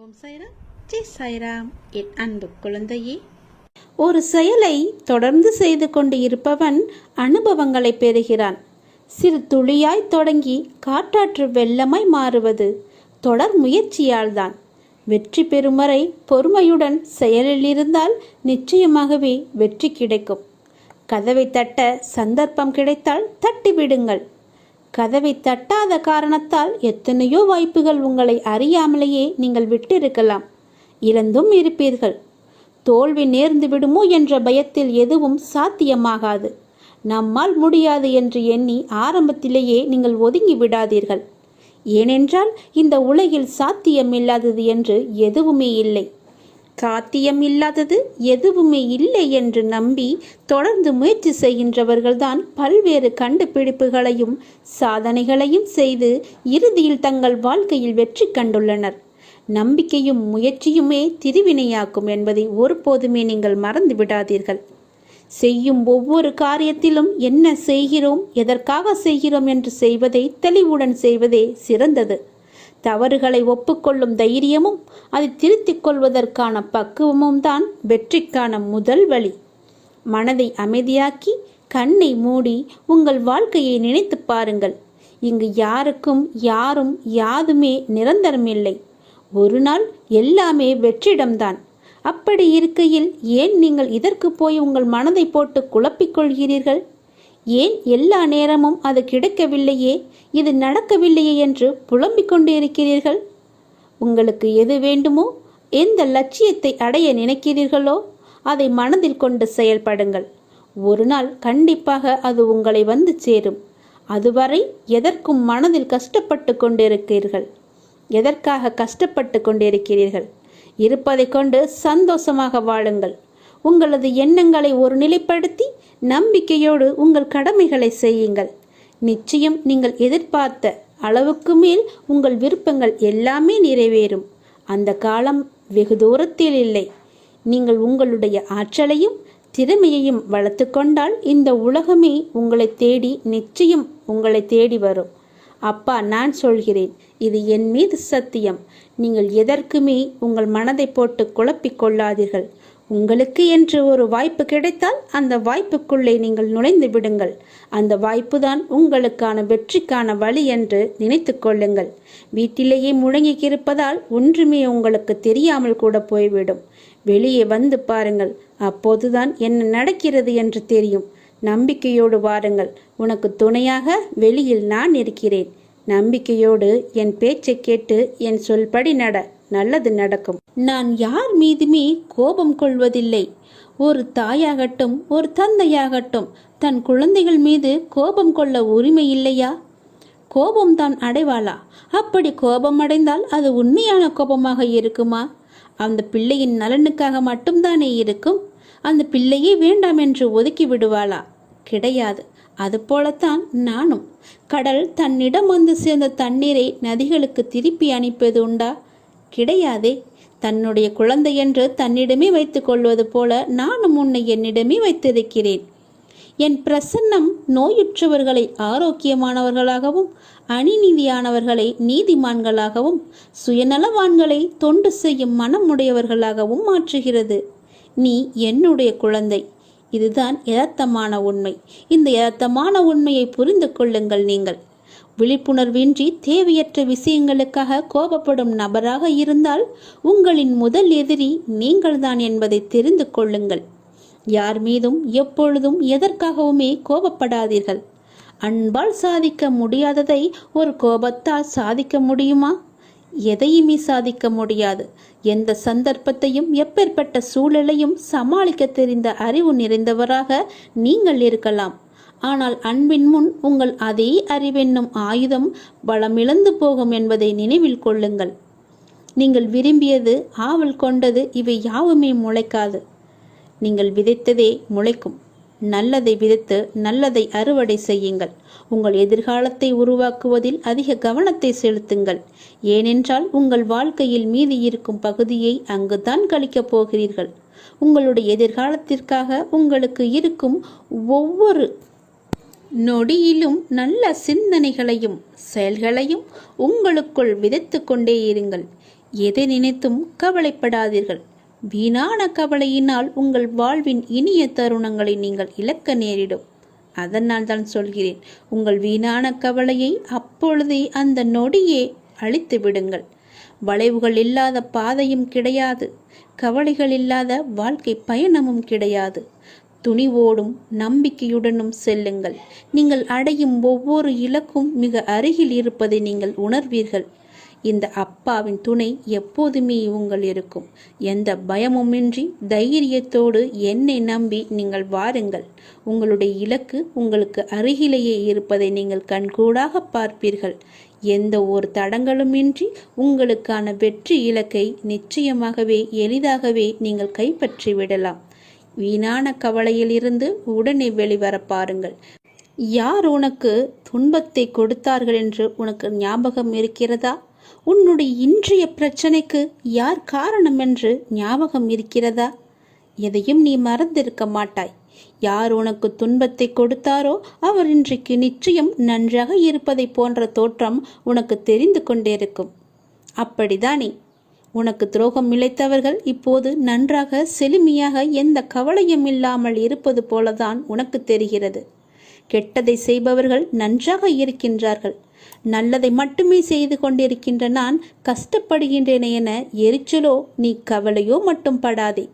ஓம் சாய்ராம், ஜெய் சாய்ராம். என் அன்பு குழந்தையே, ஒரு செயலை தொடர்ந்து செய்து கொண்டு இருப்பவன் அனுபவங்களை பெறுகிறான். சிறு துளியாய் தொடங்கி காட்டாற்று வெள்ளமாய் மாறுவது தொடர் முயற்சியால்தான். வெற்றி பெறும் வரை பொறுமையுடன் செயலில் இருந்தால் நிச்சயமாகவே வெற்றி கிடைக்கும். கதவை தட்ட சந்தர்ப்பம் கிடைத்தால் தட்டிவிடுங்கள். கதவை தட்டாத காரணத்தால் எத்தனையோ வாய்ப்புகள் உங்களை அறியாமலேயே நீங்கள் விட்டிருக்கலாம், இழந்தும் இருப்பீர்கள். தோல்வி நேர்ந்து விடுமோ என்ற பயத்தில் எதுவும் சாத்தியமாகாது. நம்மால் முடியாது என்று எண்ணி ஆரம்பத்திலேயே நீங்கள் ஒதுங்கி விடாதீர்கள். ஏனென்றால் இந்த உலகில் சாத்தியமில்லாதது என்று எதுவுமே இல்லை. சாத்தியம் இல்லாதது எதுவுமே இல்லை என்று நம்பி தொடர்ந்து முயற்சி செய்கின்றவர்கள்தான் பல்வேறு கண்டுபிடிப்புகளையும் சாதனைகளையும் செய்து இறுதியில் தங்கள் வாழ்க்கையில் வெற்றி கண்டுள்ளனர். நம்பிக்கையும் முயற்சியுமே திருவினையாக்கும் என்பதை ஒருபோதுமே நீங்கள் மறந்து விடாதீர்கள். செய்யும் ஒவ்வொரு காரியத்திலும் என்ன செய்கிறோம், எதற்காக செய்கிறோம் என்று செய்வதை தெளிவுடன் செய்வதே சிறந்தது. தவறுகளை ஒப்புக்கொள்ளும் தைரியமும் அதை திருத்திக் கொள்வதற்கான பக்குவமும் தான் வெற்றிக்கான முதல் வழி. மனதை அமைதியாக்கி கண்ணை மூடி உங்கள் வாழ்க்கையை நினைத்து பாருங்கள். இங்கு யாருக்கும் யாரும் யாதுமே நிரந்தரமில்லை. ஒரு நாள் எல்லாமே வெற்றிடம்தான். அப்படி இருக்கையில் ஏன் நீங்கள் இதற்கு போய் உங்கள் மனதை போட்டு குழப்பிக்கொள்கிறீர்கள்? ஏன் எல்லா நேரமும் அது கிடைக்கவில்லையே, இது நடக்கவில்லையே என்று புலம்பிக் கொண்டு இருக்கிறீர்கள்? உங்களுக்கு எது வேண்டுமோ, எந்த லட்சியத்தை அடைய நினைக்கிறீர்களோ அதை மனதில் கொண்டு செயல்படுங்கள். ஒரு நாள் கண்டிப்பாக அது உங்களை வந்து சேரும். அதுவரை எதற்கும் மனதில் கஷ்டப்பட்டு கொண்டிருக்கிறீர்கள். எதற்காக கஷ்டப்பட்டு கொண்டிருக்கிறீர்கள்? இருப்பதை கொண்டு சந்தோஷமாக வாழுங்கள். உங்களது எண்ணங்களை ஒரு நிலைப்படுத்தி நம்பிக்கையோடு உங்கள் கடமைகளை செய்யுங்கள். நிச்சயம் நீங்கள் எதிர்பார்த்த அளவுக்கு மேல் உங்கள் விருப்பங்கள் எல்லாமே நிறைவேறும். அந்த காலம் வெகு தூரத்தில் இல்லை. நீங்கள் உங்களுடைய ஆற்றலையும் திறமையையும் வளர்த்து கொண்டால் இந்த உலகமே உங்களை தேடி நிச்சயம் உங்களை தேடி வரும். அப்பா, நான் சொல்கிறேன், இது என் மீது சத்தியம். நீங்கள் எதற்குமே உங்கள் மனதை போட்டு குழப்பிக் கொள்ளாதீர்கள். உங்களுக்கு என்று ஒரு வாய்ப்பு கிடைத்தால் அந்த வாய்ப்புக்குள்ளே நீங்கள் நுழைந்து விடுங்கள். அந்த வாய்ப்பு தான் உங்களுக்கான வெற்றிக்கான வழி என்று நினைத்து கொள்ளுங்கள். வீட்டிலேயே முழங்கியிருப்பதால் ஒன்றுமே உங்களுக்கு தெரியாமல் கூட போய்விடும். வெளியே வந்து பாருங்கள், அப்போதுதான் என்ன நடக்கிறது என்று தெரியும். நம்பிக்கையோடு வாருங்கள். உனக்கு துணையாக வெளியில் நான் இருக்கிறேன். நம்பிக்கையோடு என் பேச்சை கேட்டு என் சொல்படி நட, நல்லது நடக்கும். நான் யார் மீதுமே கோபம் கொள்வதில்லை. ஒரு தாயாகட்டும் ஒரு தந்தையாகட்டும் தன் குழந்தைகள் மீது கோபம் கொள்ள உரிமை இல்லையா? கோபம்தான் அடைவாளா? அப்படி கோபம் அடைந்தால் அது உண்மையான கோபமாக இருக்குமா? அந்த பிள்ளையின் நலனுக்காக மட்டும்தானே இருக்கும். அந்த பிள்ளையே வேண்டாம் என்று ஒதுக்கி விடுவாளா? கிடையாது. அதுபோலத்தான் நானும். கடல் தன்னிடம் வந்து சேர்ந்த தண்ணீரை நதிகளுக்கு திருப்பி அனுப்பியது உண்டா? கிடையாதே. தன்னுடைய குழந்தை என்று தன்னிடமே வைத்துக் கொள்வது போல நானும் உன்னை என்னிடமே வைத்திருக்கிறேன். என் பிரசன்னம் நோயுற்றவர்களை ஆரோக்கியமானவர்களாகவும் அநீதியானவர்களை நீதிமான்களாகவும் சுயநலவான்களை தொண்டு செய்யும் மனமுடையவர்களாகவும் மாற்றுகிறது. நீ என்னுடைய குழந்தை. இதுதான் யதார்த்தமான உண்மை. இந்த யதார்த்தமான உண்மையை புரிந்து கொள்ளுங்கள். நீங்கள் விழிப்புணர்வின்றி தேவையற்ற விஷயங்களுக்காக கோபப்படும் நபராக இருந்தால் உங்களின் முதல் எதிரி நீங்கள்தான் என்பதை தெரிந்து கொள்ளுங்கள். யார் மீதும் எப்பொழுதும் எதற்காகவுமே கோபப்படாதீர்கள். அன்பால் சாதிக்க முடியாததை ஒரு கோபத்தால் சாதிக்க முடியுமா? எதையுமே சாதிக்க முடியாது. எந்த சந்தர்ப்பத்தையும் எப்பேற்பட்ட சூழலையும் சமாளிக்க தெரிந்த அறிவு நிறைந்தவராக நீங்கள் இருக்கலாம். ஆனால் அன்பின் முன் உங்கள் அதே அறிவென்னும் ஆயுதம் பலமிழந்து போகும் என்பதை நினைவில் கொள்ளுங்கள். நீங்கள் விரும்பியது, ஆவல் கொண்டது, இவை யாவுமே முளைக்காது. நீங்கள் விதைத்ததே முளைக்கும். நல்லதை விதைத்து நல்லதை அறுவடை செய்யுங்கள். உங்கள் எதிர்காலத்தை உருவாக்குவதில் அதிக கவனத்தை செலுத்துங்கள். ஏனென்றால் உங்கள் வாழ்க்கையில் மீதி இருக்கும் பகுதியை அங்குதான் கழிக்கப் போகிறீர்கள். உங்களுடைய எதிர்காலத்திற்காக உங்களுக்கு இருக்கும் ஒவ்வொரு நொடியிலும் நல்ல சிந்தனைகளையும் செயல்களையும் உங்களுக்குள் விதைத்து கொண்டே இருங்கள். எதை நினைத்தும் கவலைப்படாதீர்கள். வீணான கவலையினால் உங்கள் வாழ்வின் இனிய தருணங்களை நீங்கள் இழக்க நேரிடும். அதனால் தான் சொல்கிறேன், உங்கள் வீணான கவலையை அப்பொழுதே அந்த நொடியே அழித்து விடுங்கள். வளைவுகள் இல்லாத பாதையும் கிடையாது, கவலைகள் இல்லாத வாழ்க்கை பயணமும் கிடையாது. துணிவோடும் நம்பிக்கையுடனும் செல்லுங்கள். நீங்கள் அடையும் ஒவ்வொரு இலக்கும் மிக அருகில் இருப்பதை நீங்கள் உணர்வீர்கள். இந்த அப்பாவின் துணை எப்போதுமே உங்கள் இருக்கும். எந்த பயமுமின்றி தைரியத்தோடு என்னை நம்பி நீங்கள் வாருங்கள். உங்களுடைய இலக்கு உங்களுக்கு அருகிலேயே இருப்பதை நீங்கள் கண்கூடாக பார்ப்பீர்கள். எந்த ஒரு தடங்களுமின்றி உங்களுக்கான வெற்றி இலக்கை நிச்சயமாகவே எளிதாகவே நீங்கள் கைப்பற்றி விடலாம். வீணான கவலையிலிருந்து உடனே வெளிவர பாருங்கள். யார் உனக்கு துன்பத்தை கொடுத்தார்கள் என்று உனக்கு ஞாபகம் இருக்கிறதா? உன்னுடைய இன்றைய பிரச்சனைக்கு யார் காரணம் என்று ஞாபகம் இருக்கிறதா? எதையும் நீ மறந்திருக்க மாட்டாய். யார் உனக்கு துன்பத்தை கொடுத்தாரோ அவர் இன்றைக்கு நிச்சயம் நன்றாக இருப்பதை போன்ற தோற்றம் உனக்கு தெரிந்து கொண்டிருக்கும். அப்படிதானே? உனக்கு துரோகம் இழைத்தவர்கள் இப்போது நன்றாக செழுமையாக எந்த கவலையும் இல்லாமல் இருப்பது போலதான் உனக்கு தெரிகிறது. கெட்டதை செய்பவர்கள் நன்றாக இருக்கின்றார்கள். நல்லதை மட்டுமே செய்து கொண்டிருக்கின்ற நான் கஷ்டப்படுகின்றேன் என எரிச்சலோ நீ கவலையோ மட்டும் படாதே.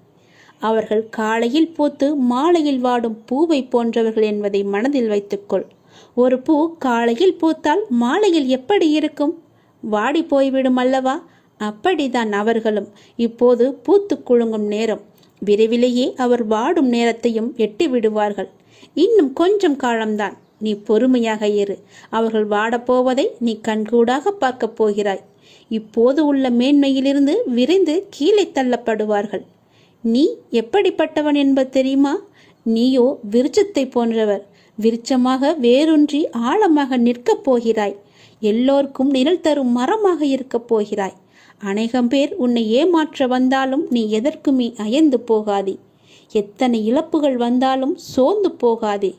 அவர்கள் காலையில் பூத்து மாலையில் வாடும் பூவை போன்றவர்கள் என்பதை மனதில் வைத்துக்கொள். ஒரு பூ காலையில் பூத்தால் மாலையில் எப்படி இருக்கும்? வாடி போய்விடும் அல்லவா? அப்படிதான் அவர்களும். இப்போது பூத்து குலுங்கும் நேரம். விரைவிலேயே அவர் வாடும் நேரத்தையும் எட்டி விடுவார்கள். இன்னும் கொஞ்சம் காலம்தான். நீ பொறுமையாக இரு. அவர்கள் வாடப்போவதை நீ கண்கூடாக பார்க்கப் போகிறாய். இப்போது உள்ள மேன்மையிலிருந்து விரைந்து கீழே தள்ளப்படுவார்கள். நீ எப்படிப்பட்டவன் என்பது தெரியுமா? நீயோ விருட்சத்தை போன்றவர். விருட்சமாக வேரூன்றி ஆழமாக நிற்கப் போகிறாய். எல்லோருக்கும் நிழல் தரும் மரமாக இருக்கப் போகிறாய். அநேகம் பேர் உன்னை ஏமாற்ற வந்தாலும் நீ எதற்குமே அயர்ந்து போகாதே. எத்தனை இழப்புகள் வந்தாலும் சோர்ந்து போகாதே.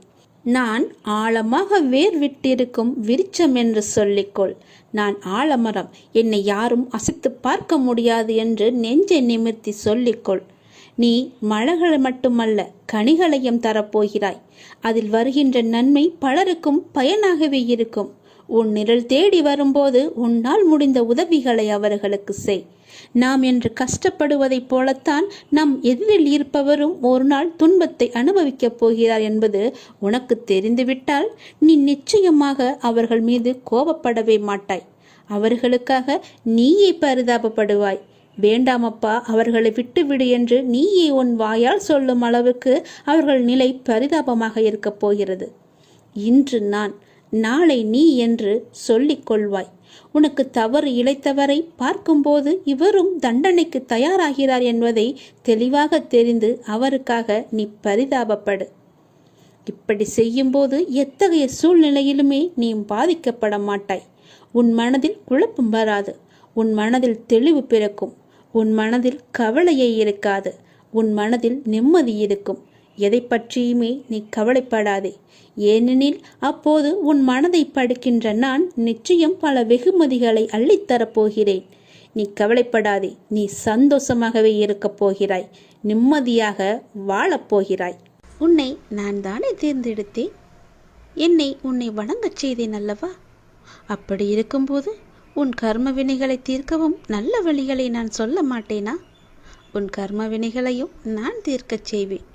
நான் ஆழமாக வேர் விட்டிருக்கும் விருட்சம் என்று சொல்லிக்கொள். நான் ஆலமரம், என்னை யாரும் அசைத்து பார்க்க முடியாது என்று நெஞ்சை நிமிர்த்தி சொல்லிக்கொள். நீ மலர்களை மட்டுமல்ல கனிகளையும் தரப்போகிறாய். அதில் வருகின்ற நன்மை பலருக்கும் பயனாகவே இருக்கும். உன் நிழல் தேடி வரும்போது உன்னால் முடிந்த உதவிகளை அவர்களுக்கு செய். நாம் என்று கஷ்டப்படுவதைப் போலத்தான் நம் எதிரில் இருப்பவரும் ஒரு நாள் துன்பத்தை அனுபவிக்கப் போகிறார் என்பது உனக்கு தெரிந்துவிட்டால் நீ நிச்சயமாக அவர்கள் மீது கோபப்படவே மாட்டாய். அவர்களுக்காக நீயே பரிதாபப்படுவாய். வேண்டாமப்பா, அவர்களை விட்டுவிடு என்று நீயே உன் வாயால் சொல்லும் அளவுக்கு அவர்கள் நிலை பரிதாபமாக இருக்கப் போகிறது. இன்று நான், நாளை நீ என்று சொல்லிக் கொள்வாய். உனக்கு தவறு இழைத்தவரை பார்க்கும்போது இவரும் தண்டனைக்கு தயாராகிறார் என்பதை தெளிவாக தெரிந்து அவருக்காக நீ பரிதாபப்படு. இப்படி செய்யும்போது எத்தகைய சூழ்நிலையிலுமே நீ பாதிக்கப்பட மாட்டாய். உன் மனதில் குழப்பம் வராது. உன் மனதில் தெளிவு பிறக்கும். உன் மனதில் கவலையே இருக்காது. உன் மனதில் நிம்மதி இருக்கும். எதை பற்றியுமே நீ கவலைப்படாதே. ஏனெனில் அப்போது உன் மனதை படுக்கின்ற நான் நிச்சயம் பல வெகுமதிகளை அள்ளித்தரப்போகிறேன். நீ கவலைப்படாதே. நீ சந்தோஷமாகவே இருக்கப் போகிறாய். நிம்மதியாக வாழப்போகிறாய். உன்னை நான் தானே தேர்ந்தெடுத்தேன். உன்னை வணங்கச் செய்தேன் அல்லவா? அப்படி இருக்கும்போது உன் கர்ம வினைகளை தீர்க்கவும் நல்ல வழிகளை நான் சொல்ல மாட்டேனா? உன் கர்ம வினைகளையும் நான் தீர்க்கச் செய்வேன்.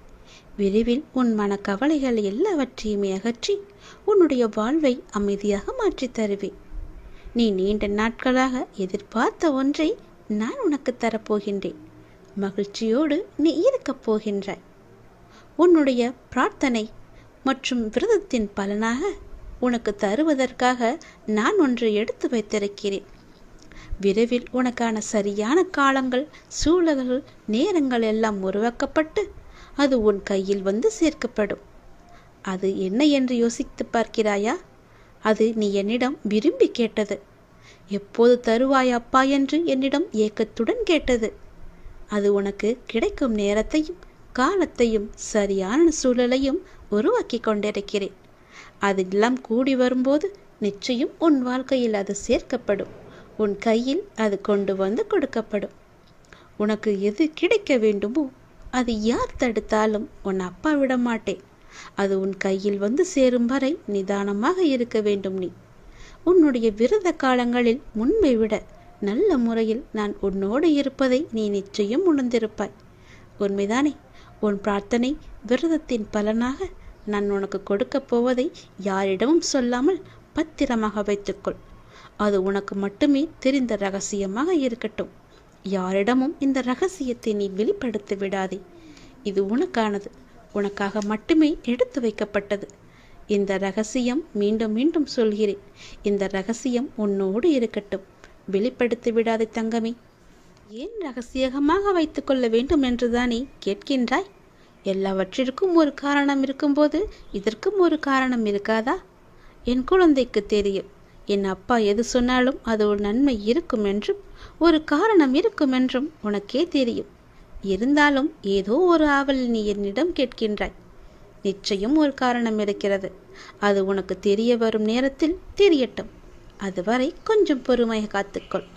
விரைவில் உன் மனக்கவலைகள் எல்லாவற்றையுமே அகற்றி உன்னுடைய வாழ்வை அமைதியாக மாற்றித் தருவேன். நீ நீண்ட நாட்களாக எதிர்பார்த்த ஒன்றை நான் உனக்கு தரப்போகின்றேன். மகிழ்ச்சியோடு நீ இருக்கப் போகின்றாய். உன்னுடைய பிரார்த்தனை மற்றும் விரதத்தின் பலனாக உனக்கு தருவதற்காக நான் ஒன்று எடுத்து வைத்திருக்கிறேன். விரைவில் உனக்கான சரியான காலங்கள், சூழல்கள், நேரங்கள் எல்லாம் உருவாக்கப்பட்டு அது உன் கையில் வந்து சேர்க்கப்படும். அது என்ன என்று யோசித்து பார்க்கிறாயா? அது நீ என்னிடம் விரும்பி கேட்டது. எப்போது தருவாய் அப்பா என்று என்னிடம் ஏக்கத்துடன் கேட்டது. அது உனக்கு கிடைக்கும் நேரத்தையும் காலத்தையும் சரியான சூழலையும் உருவாக்கி கொண்டிருக்கிறேன். அதெல்லாம் கூடி வரும்போது நிச்சயம் உன் வாழ்க்கையில் அது சேர்க்கப்படும். உன் கையில் அது கொண்டு வந்து கொடுக்கப்படும். உனக்கு எது கிடைக்க வேண்டுமோ அது யார் தடுத்தாலும் உன் அப்பா விட மாட்டேன். அது உன் கையில் வந்து சேரும் வரை நிதானமாக இருக்க வேண்டும். நீ உன்னுடைய விரத காலங்களில் முன்பை விட நல்ல முறையில் நான் உன்னோடு இருப்பதை நீ நிச்சயம் உணர்ந்திருப்பாய். உண்மைதானே? உன் பிரார்த்தனை விரதத்தின் பலனாக நான் உனக்கு கொடுக்கப் போவதை யாரிடமும் சொல்லாமல் பத்திரமாக வைத்துக்கொள். அது உனக்கு மட்டுமே தெரிந்த ரகசியமாக இருக்கட்டும். யாரிடமும் இந்த ரகசியத்தை நீ வெளிப்படுத்தி விடாதே. இது உனக்கானது, உனக்காக மட்டுமே எடுத்து வைக்கப்பட்டது. இந்த ரகசியம் மீண்டும் மீண்டும் சொல்கிறேன், இந்த ரகசியம் உன்னோடு இருக்கட்டும். வெளிப்படுத்தி விடாதே தங்கமே. ஏன் ரகசியமாக வைத்துக்கொள்ள வேண்டும் என்றுதானே கேட்கின்றாய்? எல்லாவற்றிற்கும் ஒரு காரணம் இருக்கும்போது இதற்கும் ஒரு காரணம் இருக்காதா? என் குழந்தைக்கு தெரியும், என் அப்பா எது சொன்னாலும் அது ஒரு நன்மை இருக்கும் என்றும் ஒரு காரணம் இருக்கும் என்றும் உனக்கே தெரியும். இருந்தாலும் ஏதோ ஒரு ஆவல் நீ என்னிடம் கேட்கின்றாய். நிச்சயம் ஒரு காரணம் இருக்கிறது. அது உனக்கு தெரிய வரும் நேரத்தில் தெரியட்டும். அதுவரை கொஞ்சம் பொறுமையை காத்துக்கொள்.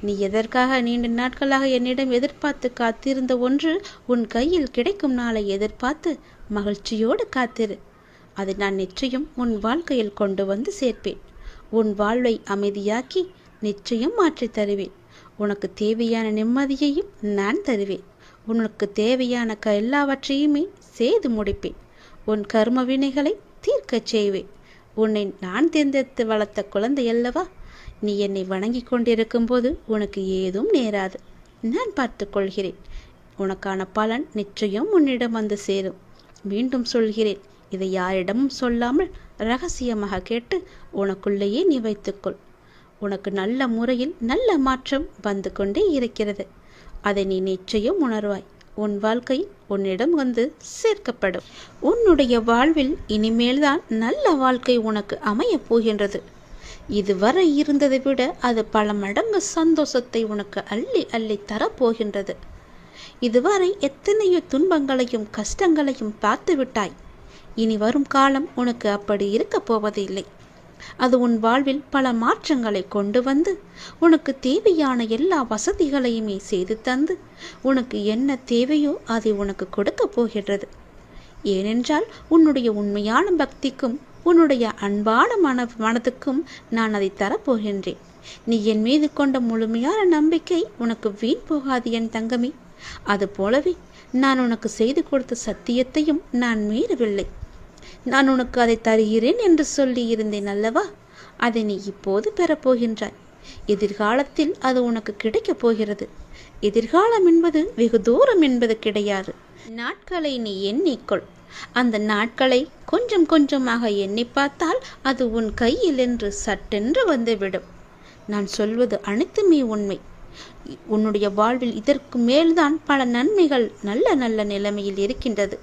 நீ எதற்காக நீண்ட நாட்களாக என்னிடம் எதிர்பார்த்து காத்திருந்த ஒன்று உன் கையில் கிடைக்கும் நாளை எதிர்பார்த்து மகிழ்ச்சியோடு காத்திரு. அதை நான் நிச்சயம் உன் வாழ்க்கையில் கொண்டு வந்து சேர்ப்பேன். உன் வாழ்வை அமைதியாக்கி நிச்சயம் மாற்றி தருவேன். உனக்கு தேவையான நிம்மதியையும் நான் தருவேன். உனக்கு தேவையான எல்லாவற்றையுமே செய்து முடிப்பேன். உன் கர்ம வினைகளை தீர்க்கச் செய்வேன். உன்னை நான் தேர்ந்தெடுத்து வளர்த்த குழந்தை அல்லவா? நீ என்னை வணங்கி கொண்டிருக்கும் போது உனக்கு ஏதும் நேராது. நான் பார்த்து கொள்கிறேன். உனக்கான பலன் நிச்சயம் உன்னிடம் வந்து சேரும். மீண்டும் சொல்கிறேன், இதை யாரிடமும் சொல்லாமல் ரகசியமாக கேட்டு உனக்குள்ளேயே நீ வைத்துக்கொள். உனக்கு நல்ல முறையில் நல்ல மாற்றம் வந்து கொண்டே இருக்கிறது. அதை நீ நிச்சயம் உணர்வாய். உன் வாழ்க்கை உன்னிடம் வந்து சேர்க்கப்படும். உன்னுடைய வாழ்வில் இனிமேல்தான் நல்ல வாழ்க்கை உனக்கு அமையப் போகின்றது. இதுவரை இருந்ததை விட அது பல மடங்கு சந்தோஷத்தை உனக்கு அள்ளி அள்ளி தரப்போகின்றது. இதுவரை எத்தனையோ துன்பங்களையும் கஷ்டங்களையும் பார்த்து விட்டாய். இனி வரும் காலம் உனக்கு அப்படி இருக்கப் போவதில்லை. அது உன் வாழ்வில் பல மாற்றங்களை கொண்டு வந்து உனக்கு தேவையான எல்லா வசதிகளையுமே செய்து தந்து உனக்கு என்ன தேவையோ அதை உனக்கு கொடுக்க போகின்றது. ஏனென்றால் உன்னுடைய உண்மையான பக்திக்கும் உன்னுடைய அன்பான மனதுக்கும் நான் அதை தரப்போகின்றேன். நீ என் மீது கொண்ட முழுமையான நம்பிக்கை உனக்கு வீண் போகாது என் தங்கமே. அது போலவே நான் உனக்கு செய்து கொடுத்த சத்தியத்தையும் நான் மீறவில்லை. நான் உனக்கு அதை தருகிறேன் என்று சொல்லி இருந்தேன் அல்லவா? அதை நீ இப்போது பெறப்போகின்றாய். எதிர்காலத்தில் அது உனக்கு கிடைக்கப் போகிறது. எதிர்காலம் என்பது வெகு தூரம் என்பது கிடையாது. நாட்களை நீ எண்ணிக்கொள். அந்த நாட்களை கொஞ்சம் கொஞ்சமாக எண்ணி பார்த்தால் அது உன் கையில் என்று சட்டென்று வந்துவிடும். நான் சொல்வது அனைத்துமே உண்மை. உன்னுடைய வாழ்வில் இதற்கு மேல்தான் பல நன்மைகள் நல்ல நல்ல நிலைமையில் இருக்கின்றது.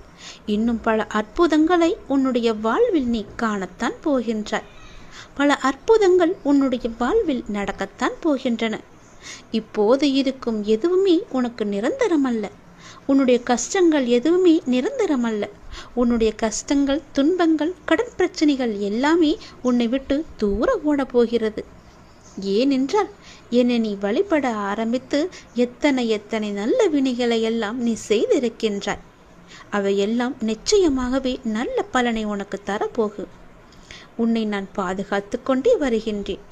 இன்னும் பல அற்புதங்களை உன்னுடைய வாழ்வில் நீ காணத்தான் போகின்றாய். பல அற்புதங்கள் உன்னுடைய வாழ்வில் நடக்கத்தான் போகின்றன. இப்போது இருக்கும் எதுவுமே உனக்கு நிரந்தரமல்ல. உன்னுடைய கஷ்டங்கள் எதுவுமே நிரந்தரமல்ல. உன்னுடைய கஷ்டங்கள், துன்பங்கள், கடன் பிரச்சனைகள் எல்லாமே உன்னை விட்டு தூர ஓட போகிறது. ஏனென்றால் என்னை நீ வழிபட ஆரம்பித்து எத்தனை எத்தனை நல்ல வினைகளை எல்லாம் நீ செய்திருக்கின்றாய். அவையெல்லாம் நிச்சயமாகவே நல்ல பலனை உனக்கு தரப்போகும். உன்னை நான் பாதுகாத்து கொண்டே வருகின்றேன்.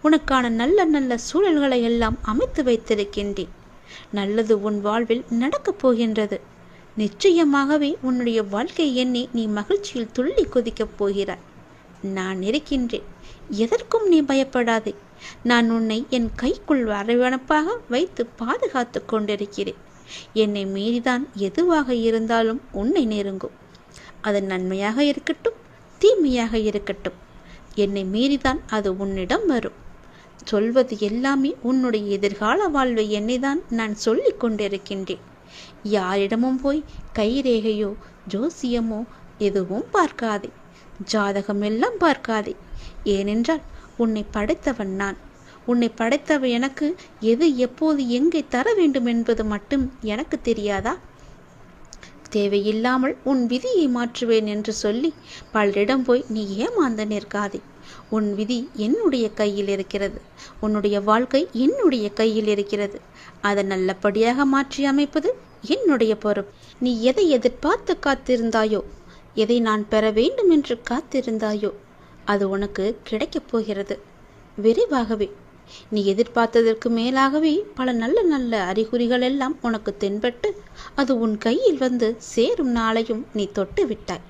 உனக்கான நல்ல நல்ல சூழல்களை எல்லாம் அமைத்து வைத்திருக்கின்றேன். நல்லது உன் வாழ்வில் நடக்கப் போகின்றது. நிச்சயமாகவே உன்னுடைய வாழ்க்கை எண்ணி நீ மகிழ்ச்சியில் துள்ளி குதிக்கப் போகிறாய். நான் இருக்கின்றேன். எதற்கும் நீ பயப்படாதே. நான் உன்னை என் கைக்குள் அரவணைப்பாக வைத்து பாதுகாத்து கொண்டிருக்கிறேன். என்னை மீறிதான் எதுவாக இருந்தாலும் உன்னை நெருங்கும். அது நன்மையாக இருக்கட்டும், தீமையாக இருக்கட்டும், என்னை மீறிதான் அது உன்னிடம் வரும். சொல்வது எல்லாமே உன்னுடைய எதிர்கால வாழ்வை என்னைதான் நான் சொல்லி கொண்டிருக்கின்றேன். யாரிடமும் போய் கைரேகையோ ஜோசியமோ எதுவும் பார்க்காதே. ஜாதகம் எல்லாம் பார்க்காதே. ஏனென்றால் உன்னை படைத்தவன் நான். உன்னை படைத்தவன் எனக்கு எது எப்போது எங்கே தர வேண்டும் என்பது மட்டும் எனக்கு தெரியாதா? தேவையில்லாமல் உன் விதியை மாற்றுவேன் என்று சொல்லி பலரிடம் போய் நீ ஏமாந்து நிற்காதே. உன் விதி என்னுடைய கையில் இருக்கிறது. உன்னுடைய வாழ்க்கை என்னுடைய கையில் இருக்கிறது. அதை நல்லபடியாக மாற்றி அமைப்பது என்னுடைய பொறுப்பு. நீ எதை எதிர்பார்த்து காத்திருந்தாயோ, எதை நான் பெற வேண்டும் என்று காத்திருந்தாயோ, அது உனக்கு கிடைக்கப் போகிறது விரைவாகவே. நீ எதிர்பார்த்ததற்கு மேலாகவே பல நல்ல நல்ல அறிகுறிகள் எல்லாம் உனக்கு தென்பட்டு அது உன் கையில் வந்து சேரும் நாளையும் நீ தொட்டு விட்டாய்.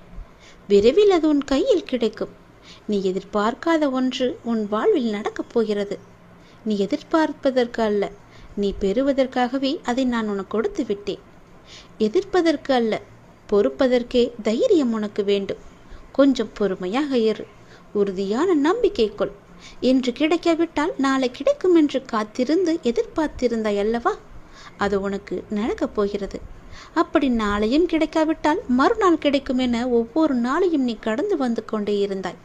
விரைவில் அது உன் கையில் கிடைக்கும். நீ எதிர்பார்க்காத ஒன்று உன் வாழ்வில் நடக்கப் போகிறது. நீ எதிர்பார்ப்பதற்கு அல்ல, நீ பெறுவதற்காகவே அதை நான் உனக்கு கொடுத்து விட்டேன். எதிர்ப்பதற்கு அல்ல, பொறுப்பதற்கே தைரியம் உனக்கு வேண்டும். கொஞ்சம் பொறுமையாக இரு. உறுதியான நம்பிக்கை கொள். இன்று கிடைக்காவிட்டால் நாளை கிடைக்கும் என்று காத்திருந்து எதிர்பார்த்திருந்தாய் அல்லவா? அது உனக்கு நடக்கப் போகிறது. அப்படி நாளையும் கிடைக்காவிட்டால் மறுநாள் கிடைக்கும் என ஒவ்வொரு நாளையும் நீ கடந்து வந்து கொண்டே இருந்தாய்.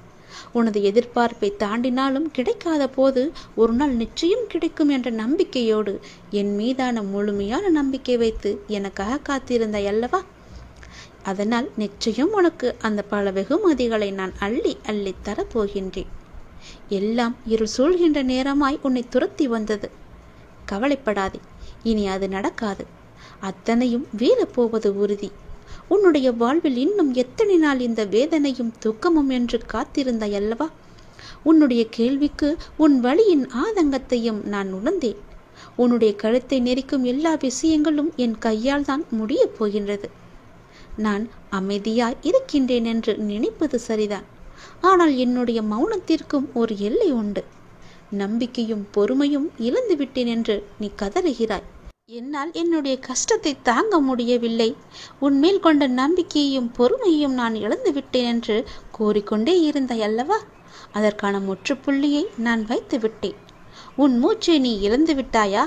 உனது எதிர்பார்ப்பை தாண்டினாலும் கிடைக்காத போது ஒரு நாள் நிச்சயம் கிடைக்கும் என்ற நம்பிக்கையோடு என் மீதான முழுமையான நம்பிக்கை வைத்து எனக்காக காத்திருந்தாய் அல்லவா? அதனால் நிச்சயம் உனக்கு அந்த பல வெகுமதிகளை நான் அள்ளி அள்ளி தரப்போகின்றேன். எல்லாம் இருள் சூழ்கின்ற நேரமாய் உன்னை துரத்தி வந்தது. கவலைப்படாதே, இனி அது நடக்காது. அத்தனையும் வீழப்போவது உறுதி. உன்னுடைய வாழ்வில் இன்னும் எத்தனை நாள் இந்த வேதனையும் துக்கமும் என்று காத்திருந்தாய் அல்லவா? உன்னுடைய கேள்விக்கு உன் வலியின் ஆதங்கத்தையும் நான் உணர்ந்தேன். உன்னுடைய கழுத்தை நெரிக்கும் எல்லா விஷயங்களும் என் கையால் தான் முடியப் போகின்றது. நான் அமைதியாய் இருக்கின்றேன் என்று நினைப்பது சரிதான். ஆனால் என்னுடைய மௌனத்திற்கும் ஒரு எல்லை உண்டு. நம்பிக்கையும் பொறுமையும் இழந்து விட்டேன் என்று நீ கதறுகிறாய். என்னால் என்னுடைய கஷ்டத்தை தாங்க முடியவில்லை. உன்மேல் கொண்ட நம்பிக்கையையும் பொறுமையையும் நான் இழந்து விட்டேன் என்று கூறிக்கொண்டே இருந்தாய் அல்லவா? அதற்கான முற்றுப்புள்ளியை நான் வைத்து விட்டேன். உன் மூச்சை நீ இழந்து விட்டாயா?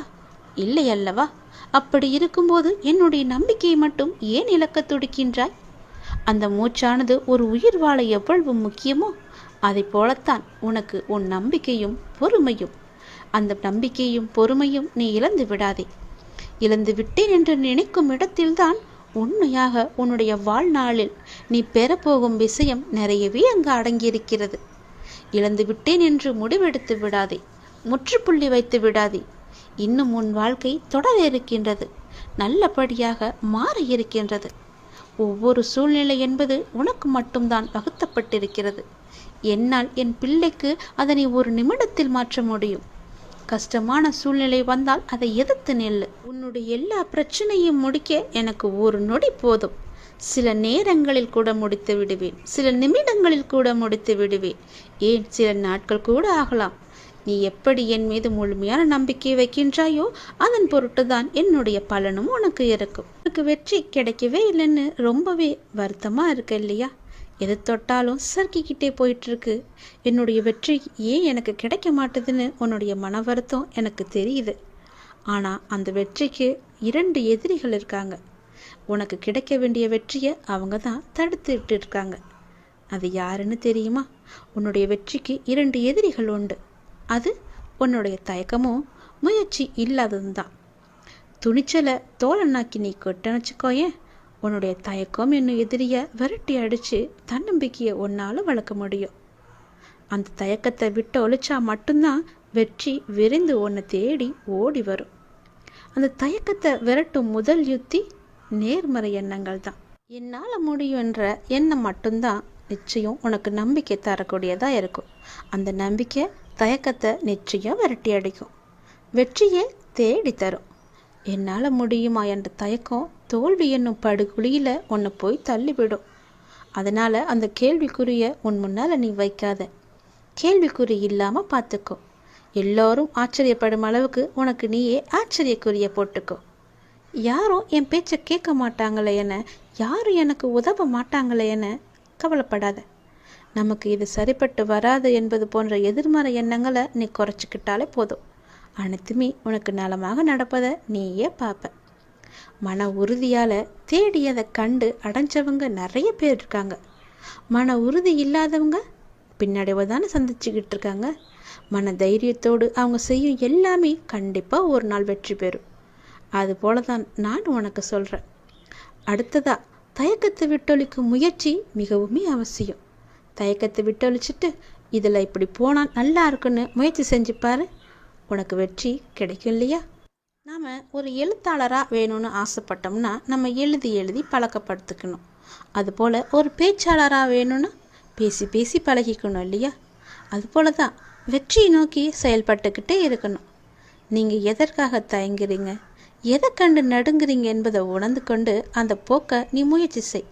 இல்லை அல்லவா? அப்படி இருக்கும்போது என்னுடைய நம்பிக்கையை மட்டும் ஏன் இழக்க துடிக்கின்றாய்? அந்த மூச்சானது ஒரு உயிர் வாழ எவ்வளவு முக்கியமோ அதை போலத்தான் உனக்கு உன் நம்பிக்கையும் பொறுமையும். அந்த நம்பிக்கையும் பொறுமையும் நீ இழந்து விடாதே. இழந்து விட்டேன் என்று நினைக்கும் இடத்தில்தான் உண்மையாக உன்னுடைய வாழ்நாளில் நீ பெறப்போகும் விஷயம் நிறையவே அங்கு அடங்கியிருக்கிறது. இழந்து விட்டேன் என்று முடிவெடுத்து விடாதே. முற்றுப்புள்ளி வைத்து விடாதே. இன்னும் உன் வாழ்க்கை தொடர இருக்கின்றது. நல்லபடியாக மாற இருக்கின்றது. ஒவ்வொரு சூழ்நிலை என்பது உனக்கு மட்டும்தான் வகுத்தப்பட்டிருக்கிறது. என்னால் என் பிள்ளைக்கு அதனை ஒரு நிமிடத்தில் மாற்ற முடியும். கஷ்டமான சூழ்நிலை வந்தால் அதை எதிர்த்து நெல்லு. உன்னுடைய எல்லா பிரச்சனையும் முடிக்க எனக்கு ஒரு நொடி போதும். சில நேரங்களில் கூட முடித்து விடுவேன். சில நிமிடங்களில் கூட முடித்து விடுவேன். ஏன் சில நாட்கள் கூட ஆகலாம். நீ எப்படி என் மீது முழுமையான நம்பிக்கை வைக்கின்றாயோ அதன் பொருட்டுதான் என்னுடைய பலனும் உனக்கு இருக்கும். உனக்கு வெற்றி கிடைக்கவே இல்லைன்னு ரொம்பவே வருத்தமா இருக்கு இல்லையா? எது தொட்டாலும் சறுக்கிக்கிட்டே போயிட்டு இருக்கு. என்னுடைய வெற்றி ஏன் எனக்கு கிடைக்க மாட்டுதுன்னு உன்னுடைய மன வருத்தம் எனக்கு தெரியுது. ஆனால் அந்த வெற்றிக்கு 2 எதிரிகள் இருக்காங்க. உனக்கு கிடைக்க வேண்டிய வெற்றியை அவங்க தான் தடுத்துட்டு இருக்காங்க. அது யாருன்னு தெரியுமா? உன்னுடைய வெற்றிக்கு 2 எதிரிகள் உண்டு. அது உன்னுடைய தயக்கமும் முயற்சி இல்லாததும் தான். துணிச்சலை தோழனாக்கி நீ கொட்டன்னு வச்சுக்கோயேன், உன்னுடைய தயக்கம் என்னும் எதிரியை விரட்டி அடித்து தன்னம்பிக்கையை ஒன்றால் வளர்க்க முடியும். அந்த தயக்கத்தை விட்டு ஒழிச்சா மட்டும்தான் வெற்றி விரைந்து உன்னை தேடி ஓடி வரும். அந்த தயக்கத்தை விரட்டும் முதல் யுத்தி நேர்மறை எண்ணங்கள் தான். என்னால் முடியும் என்ற எண்ணம் மட்டும்தான் நிச்சயம் உனக்கு நம்பிக்கை தரக்கூடியதாக இருக்கும். அந்த நம்பிக்கை தயக்கத்தை நிச்சயம் விரட்டி அடிக்கும். வெற்றியை தேடி தரும். என்னால் முடியுமா என்ற தயக்கம் தோல்வி என்னும் படுகுழியில் உன்னை போய் தள்ளிவிடும். அதனால் அந்த கேள்விக்குறியை உன் முன்னால் நீ வைக்காத. கேள்விக்குறி இல்லாமல் பார்த்துக்கோ. எல்லோரும் ஆச்சரியப்படும் அளவுக்கு உனக்கு நீயே ஆச்சரியக்குறியை போட்டுக்கோ. யாரும் என் பேச்சை கேட்க மாட்டாங்களே என, யாரும் எனக்கு உதவ மாட்டாங்களே என கவலைப்படாத. நமக்கு இது சரிப்பட்டு வராது என்பது போன்ற எதிர்மறை எண்ணங்களை நீ குறைச்சிக்கிட்டாலே போதும். அனைத்துமே உனக்கு நலமாக நடப்பதை நீயே பார்ப்ப. மன உறுதியால் தேடியதை கண்டு அடைஞ்சவங்க நிறைய பேர் இருக்காங்க. மன உறுதி இல்லாதவங்க பின்னடைவை சந்திச்சுக்கிட்டு இருக்காங்க. மன தைரியத்தோடு அவங்க செய்யும் எல்லாமே கண்டிப்பாக ஒரு நாள் வெற்றி பெறும். அதுபோல தான் நான் உனக்கு சொல்கிறேன். அடுத்ததா தயக்கத்தை விட்டொழிக்கும் முயற்சி மிகவுமே அவசியம். தயக்கத்தை விட்டொழிச்சிட்டு இதில் இப்படி போனால் நல்லா இருக்குன்னு முயற்சி செஞ்சுப்பாரு, உனக்கு வெற்றி கிடைக்கும் இல்லையா? நாம் ஒரு எழுத்தாளராக வேணும்னு ஆசைப்பட்டோம்னா நம்ம எழுதி எழுதி பழக்கப்படுத்திக்கணும். அதுபோல் ஒரு பேச்சாளராக வேணும்னா பேசி பேசி பழகிக்கணும் இல்லையா? அதுபோல தான் வெற்றியை நோக்கி செயல்பட்டுக்கிட்டே இருக்கணும். நீங்கள் எதற்காக தயங்குறீங்க, எதை கண்டு நடுங்குறீங்க என்பதை உணர்ந்து கொண்டு அந்த போக்கை நீ முயற்சி செய்.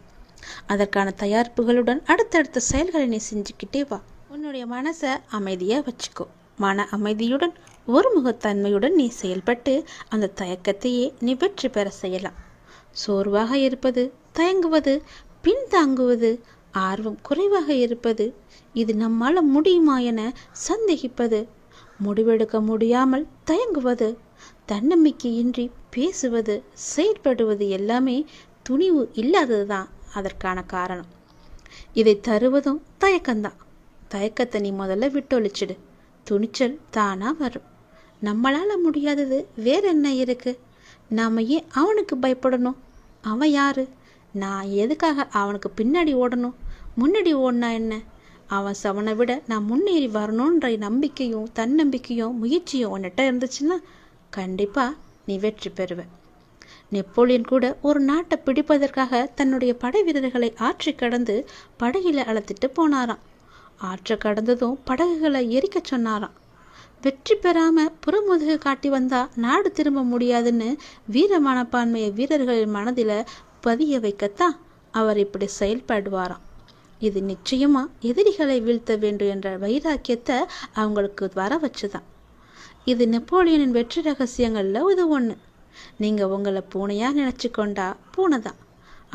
அதற்கான தயாரிப்புகளுடன் அடுத்தடுத்த செயல்களை நீ செஞ்சுக்கிட்டே வா. உன்னுடைய மனசை அமைதியாக வச்சுக்கோ. மன அமைதியுடன் ஒருமுகத்தன்மையுடன் நீ செயல்பட்டு அந்த தயக்கத்தையே நீ வெற்றி பெற செய்யலாம். சோர்வாக இருப்பது, தயங்குவது, பின்தாங்குவது, ஆர்வம் குறைவாக இருப்பது, இது நம்மால் முடியுமா என சந்தேகிப்பது, முடிவெடுக்க முடியாமல் தயங்குவது, தன்னம்பிக்கையின்றி பேசுவது, செயல்படுவது எல்லாமே துணிவு இல்லாதது தான் அதற்கான காரணம். இதை தருவதும் தயக்கம்தான். தயக்கத்தை நீ முதல்ல விட்டொழிச்சிடு. துணிச்சல் தானாக வரும். நம்மளால் முடியாதது வேற என்ன இருக்கு? நாம் ஏன் அவனுக்கு பயப்படணும்? அவன் யாரு? நான் எதுக்காக அவனுக்கு பின்னாடி ஓடணும்? முன்னாடி ஓடினா என்ன? அவனை விட நான் முன்னேறி வரணுன்ற நம்பிக்கையும் தன்னம்பிக்கையும் முயற்சியும் உன்னிட்ட இருந்துச்சுன்னா கண்டிப்பாக நீ வெற்றி பெறுவ. நெப்போலியன் கூட ஒரு நாட்டை பிடிப்பதற்காக தன்னுடைய படை வீரர்களை ஆற்றை கடந்து படகில அழைத்துட்டு போனாராம். ஆற்றை கடந்ததும் படகுகளை எரிக்க சொன்னாராம். வெற்றி பெறாம புறமுதுகு காட்டி வந்தா நாடு திரும்ப முடியாதுன்னு வீர மனப்பான்மையை வீரர்களின் மனதில் பதிய வைக்கத்தான் அவர் இப்படி செயல்படுவாராம். இது நிச்சயமா எதிரிகளை வீழ்த்த வேண்டும் என்ற வைராக்கியத்தை அவங்களுக்கு வர வச்சுதான். இது நெப்போலியனின் வெற்றி ரகசியங்கள்ல இது ஒன்று. நீங்கள் உங்களை பூனையா நினச்சி கொண்டா பூனை தான்,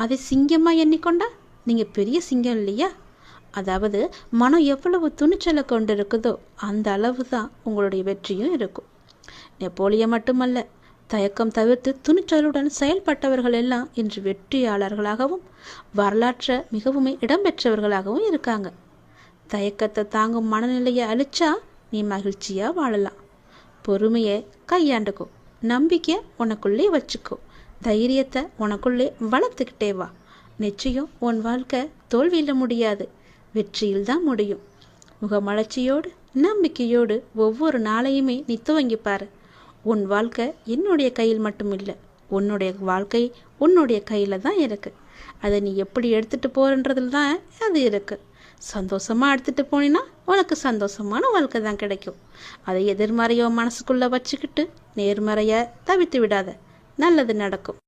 அதை சிங்கமாக எண்ணிக்கொண்டா நீங்கள் பெரிய சிங்கம் இல்லையா? அதாவது மனம் எவ்வளவு துணிச்சலை கொண்டு இருக்குதோ அந்த அளவு தான் உங்களுடைய வெற்றியும் இருக்கும். நெப்போலியன் மட்டுமல்ல, தயக்கம் தவிர்த்து துணிச்சலுடன் செயல்பட்டவர்கள் எல்லாம் இன்று வெற்றியாளர்களாகவும் வரலாற்றை மிகவும் இடம்பெற்றவர்களாகவும் இருக்காங்க. தயக்கத்தை தாங்கும் மனநிலையை அழிச்சா நீ மகிழ்ச்சியாக வாழலாம். பொறுமையை கையாண்டுக்கோ. நம்பிக்கையை உனக்குள்ளே வச்சுக்கோ. தைரியத்தை உனக்குள்ளே வளர்த்துக்கிட்டே வா. நிச்சயம் உன் வாழ்க்கை தோல்வியில் முடியாது, வெற்றியில் தான் முடியும். முகமலர்ச்சியோடு நம்பிக்கையோடு ஒவ்வொரு நாளையுமே நீ துவங்கிப்பாரு. உன் வாழ்க்கை என்னுடைய கையில் மட்டும் இல்லை, உன்னுடைய வாழ்க்கை உன்னுடைய கையில் தான் இருக்குது. அதை நீ எப்படி எடுத்துகிட்டு போகிறன்றதுல தான் அது இருக்குது. சந்தோஷமாக எடுத்துகிட்டு போனீன்னா உனக்கு சந்தோஷமான வாழ்க்கை தான் கிடைக்கும். அதை எதிர்மறையோ மனசுக்குள்ளே வச்சுக்கிட்டு நேர்மறையை தவிர்த்து விடாத. நல்லது நடக்கும்.